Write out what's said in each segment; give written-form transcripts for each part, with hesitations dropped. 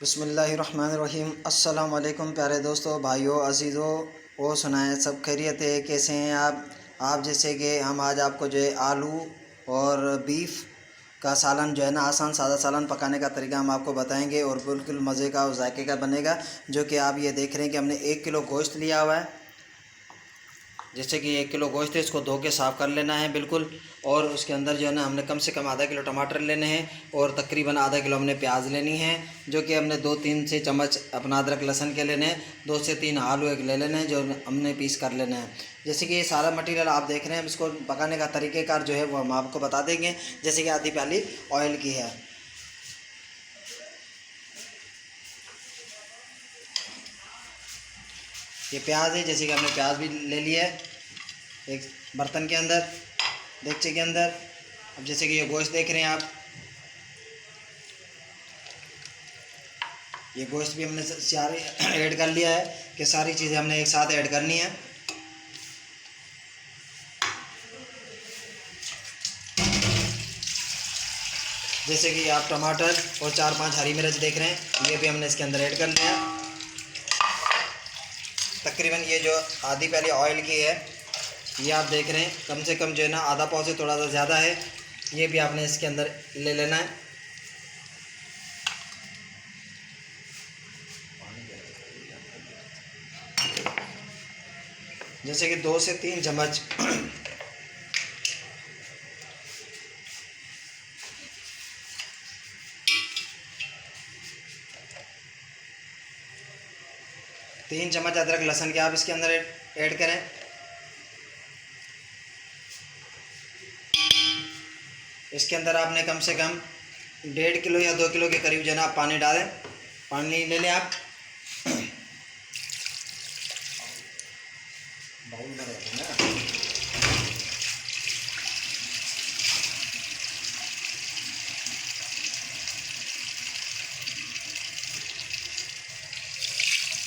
बिस्मिल्लाहिर्रहमानिर्रहीम। अस्सलाम वालेकुम प्यारे दोस्तों, भाइयों, अजीज़ों, वो सुनाएं सब खैरियत है? कैसे हैं आप जैसे कि हम आज आपको जो है आलू और बीफ का सालन जो है ना, आसान सादा सालन पकाने का तरीका हम आपको बताएंगे और बिल्कुल मज़े का और जायके का बनेगा। जो कि आप ये देख रहे हैं कि हमने 1 किलो गोश्त लिया हुआ है। जैसे कि 1 किलो गोश्त है, इसको धो के साफ़ कर लेना है बिल्कुल। और उसके अंदर जो है ना, हमने कम से कम आधा किलो टमाटर लेने हैं और तकरीबन आधा किलो हमने प्याज लेनी है। जो कि हमने 2-3 से चम्मच अपना अदरक लहसुन के लेने हैं। 2 से 3 आलू एक ले लेने हैं जो हमने पीस कर लेना है। जैसे कि ये सारा मटेरियल आप देख रहे हैं, इसको पकाने का तरीक़ेकार जो है वो हम आपको बता देंगे। जैसे कि आधी प्याली ऑयल की है। ये प्याज है, जैसे कि हमने प्याज भी ले लिया है एक बर्तन के अंदर, देगचे के अंदर। अब जैसे कि ये गोश्त देख रहे हैं आप, ये गोश्त भी हमने सारे ऐड कर लिया है कि सारी चीज़ें हमने एक साथ ऐड करनी है। जैसे कि आप टमाटर और 4-5 हरी मिर्च देख रहे हैं, ये भी हमने इसके अंदर ऐड कर लिया। तकरीबन ये जो आधी प्याली ऑयल की है, ये आप देख रहे हैं कम से कम जो है ना आधा पाव से थोड़ा सा ज़्यादा है। ये भी आपने इसके अंदर ले लेना है। जैसे कि 2 से 3 चम्मच 3 चम्मच अदरक लहसुन के आप इसके अंदर ऐड करें। इसके अंदर आपने कम से कम 1.5 किलो या 2 किलो के करीब जो है ना आप पानी डालें। पानी ले लें आप। बाउल में रखें ना।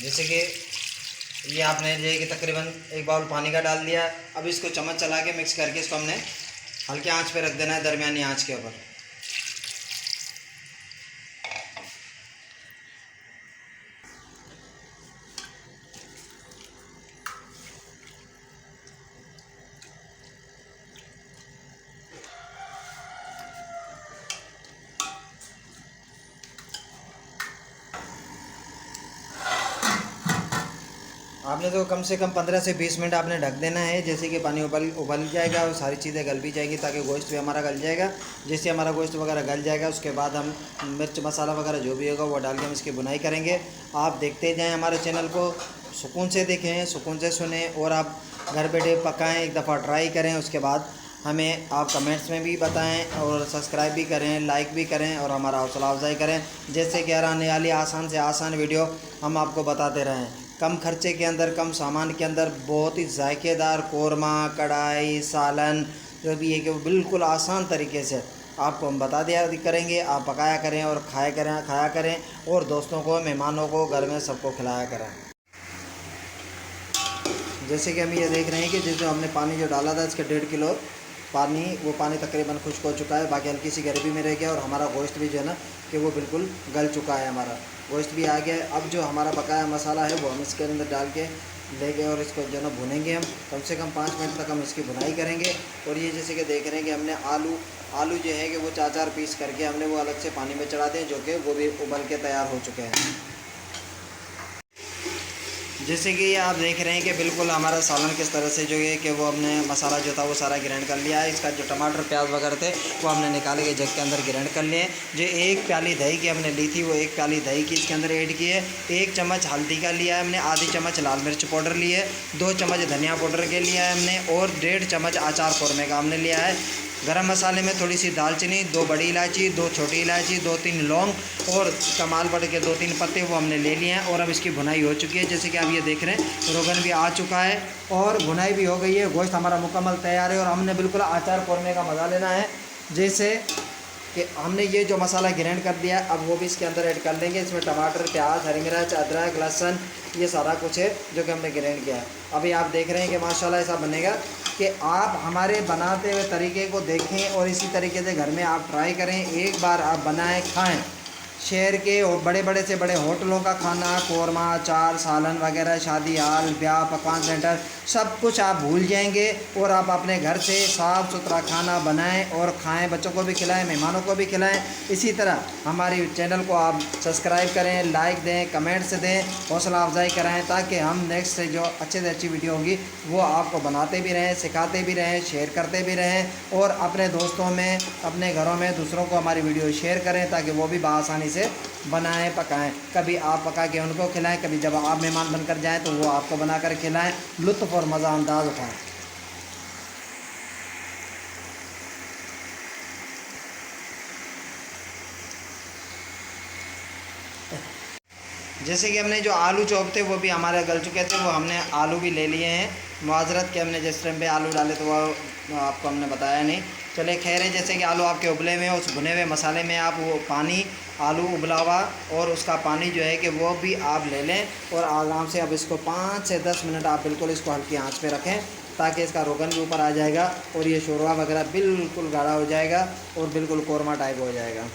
जैसे कि ये आपने जो है कि तकरीबन 1 बाउल पानी का डाल दिया। अब इसको चम्मच चला के मिक्स करके इसको हमने हल्के आंच पे रख देना है, दरमियानी आंच के ऊपर। आपने तो कम से कम 15 से 20 मिनट आपने ढक देना है। जैसे कि पानी उबल जाएगा और सारी चीज़ें गल भी जाएगी, ताकि गोश्त भी हमारा गल जाएगा। जैसे हमारा गोश्त वगैरह गल जाएगा, उसके बाद हम मिर्च मसाला वगैरह जो भी होगा वो डाल के हम इसकी बुनाई करेंगे। आप देखते जाएं हमारे चैनल को, सुकून से देखें, सुकून से सुने और आप घर बैठे पकाएँ। एक दफ़ा ट्राई करें, उसके बाद हमें आप कमेंट्स में भी बताएं और सब्सक्राइब भी करें, लाइक भी करें और हमारा हौसला अफजाई करें। जैसे कि आने वाली आसान से आसान वीडियो हम आपको बताते रहें। कम खर्चे के अंदर, कम सामान के अंदर बहुत ही जायकेदार कौरमा, कढ़ाई, सालन जो भी है कि वो बिल्कुल आसान तरीके से आपको हम बता दिया करेंगे। आप पकाया करें और खाया करें और दोस्तों को, मेहमानों को, घर में सबको खिलाया करें। जैसे कि हम ये देख रहे हैं कि जिसमें हमने पानी जो डाला था, इसके 1.5 किलो पानी, वो पानी तकरीबन खुश्क हो चुका है। बाकी हल्की सी ग्रेवी में रह गया और हमारा गोश्त भी जो है ना कि वो बिल्कुल गल चुका है। हमारा गोश्त भी आ गया है। अब जो हमारा पकाया मसाला है वो हम इसके अंदर डाल के ले गए और इसको जो है ना भुनेंगे। हम कम से कम 5 मिनट तक हम इसकी भुनाई करेंगे। और ये जैसे कि देख रहे हैं कि हमने आलू जो है कि वो 4-4 पीस करके हमने वो अलग से पानी में चढ़ा दें, जो कि वो भी उबल के तैयार हो चुके हैं। जैसे कि आप देख रहे हैं कि बिल्कुल हमारा सालन किस तरह से जो है कि वो हमने मसाला जो था वो सारा ग्राइंड कर लिया है। इसका जो टमाटर प्याज वगैरह थे वो हमने निकाल के जग के अंदर ग्राइंड कर लिए हैं। जो 1 प्याली दही की हमने ली थी, वो 1 प्याली दही की इसके अंदर ऐड की है। 1 चम्मच हल्दी का लिया है हमने, आधी चम्मच लाल मिर्च पाउडर ली है, 2 चम्मच धनिया पाउडर के लिया है हमने और 1.5 चम्मच अचार कौरमे का हमने लिया है। गरम मसाले में थोड़ी सी दालचीनी, 2 बड़ी इलायची, 2 छोटी इलायची, 2-3 लौंग और कमाल पड़ के 2-3 पत्ते वो हमने ले लिए हैं। और अब इसकी भुनाई हो चुकी है। जैसे कि आप ये देख रहे हैं रोगन भी आ चुका है और भुनाई भी हो गई है। गोश्त हमारा मुकम्मल तैयार है और हमने बिल्कुल अचार कौरमे का मज़ा लेना है। जैसे कि हमने ये जो मसाला ग्राइंड कर दिया है, अब वो भी इसके अंदर ऐड कर लेंगे। इसमें टमाटर, प्याज, हरी मिर्च, अदरक, लहसुन, ये सारा कुछ है जो कि हमने ग्राइंड किया है। अभी आप देख रहे हैं कि माशाल्लाह ऐसा बनेगा कि आप हमारे बनाते हुए तरीके को देखें और इसी तरीके से घर में आप ट्राई करें। एक बार आप बनाएं, खाएं, शहर के बड़े बड़े से बड़े होटलों का खाना, कोरमा, अचार, सालन वगैरह, शादी हाल, ब्याह, पकवान सेंटर, सब कुछ आप भूल जाएंगे और आप अपने घर से साफ़ सुथरा खाना बनाएं और खाएं, बच्चों को भी खिलाएं, मेहमानों को भी खिलाएं। इसी तरह हमारी चैनल को आप सब्सक्राइब करें, लाइक दें, कमेंट्स दें, हौसला अफजाई कराएँ, ताकि हम नेक्स्ट से जो अच्छे से अच्छी वीडियो होगी वो आपको बनाते भी रहें, सिखाते भी रहें, शेयर करते भी रहें और अपने दोस्तों में, अपने घरों में दूसरों को हमारी वीडियो शेयर करें ताकि वो भी बआसानी से बनाएं, पकाएं। कभी आप पका के उनको खिलाएं, कभी जब आप मेहमान बनकर जाएं तो वो आपको बनाकर खिलाएं, लुत्फ़ और मज़ा अंदाज उठाएं। जैसे कि हमने जो आलू चॉप थे वो भी हमारे गल चुके थे, वो हमने आलू भी ले लिए हैं। माजरत के हमने जिस टाइम पे आलू डाले तो वो आपको हमने बताया नहीं। चले खैर है, जैसे कि आलू आपके उबले हुए हैं, उस भुने हुए मसाले में आप वो पानी, आलू उबला हुआ और उसका पानी जो है कि वो भी आप ले लें और आराम से अब इसको 5 से 10 मिनट आप बिल्कुल इसको हल्की आंच पे रखें ताकि इसका रोगन भी ऊपर आ जाएगा और ये शोरवा वगैरह बिल्कुल गाढ़ा हो जाएगा और बिल्कुल कोरमा टाइप हो जाएगा।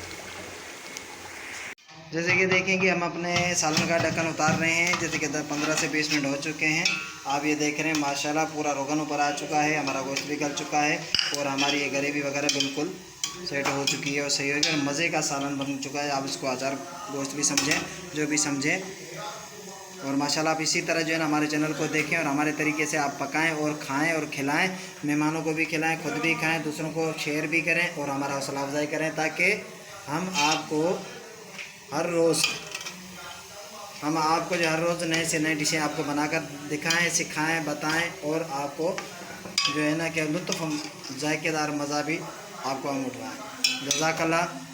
जैसे कि देखें कि हम अपने सालन का ढक्कन उतार रहे हैं, जैसे कि 15 से 20 मिनट हो चुके हैं। आप ये देख रहे हैं माशाल्लाह पूरा रोगन ऊपर आ चुका है, हमारा गोश्त भी गल चुका है और हमारी ये ग्रेवी वगैरह बिल्कुल सेट हो चुकी है और सही हो गया और मज़े का सालन बन चुका है। आप इसको अचार गोश्त भी समझें, जो भी समझें। और माशाल्लाह आप इसी तरह जो है ना हमारे चैनल को देखें और हमारे तरीके से आप पकाएं और खाएं और खिलाएं, मेहमानों को भी खिलाएं, खुद भी खाएं, दूसरों को शेयर भी करें और हमारा हौसला अफजाई करें ताकि हम आपको हर रोज़ जो हर रोज़ नए से नए डिशें आपको बनाकर दिखाएं, सिखाएं, बताएं और आपको जो है ना कि लुत्फ़ जायकेदार मज़ा भी आपको हम उठवाएँ। जज़ाकल्लाह।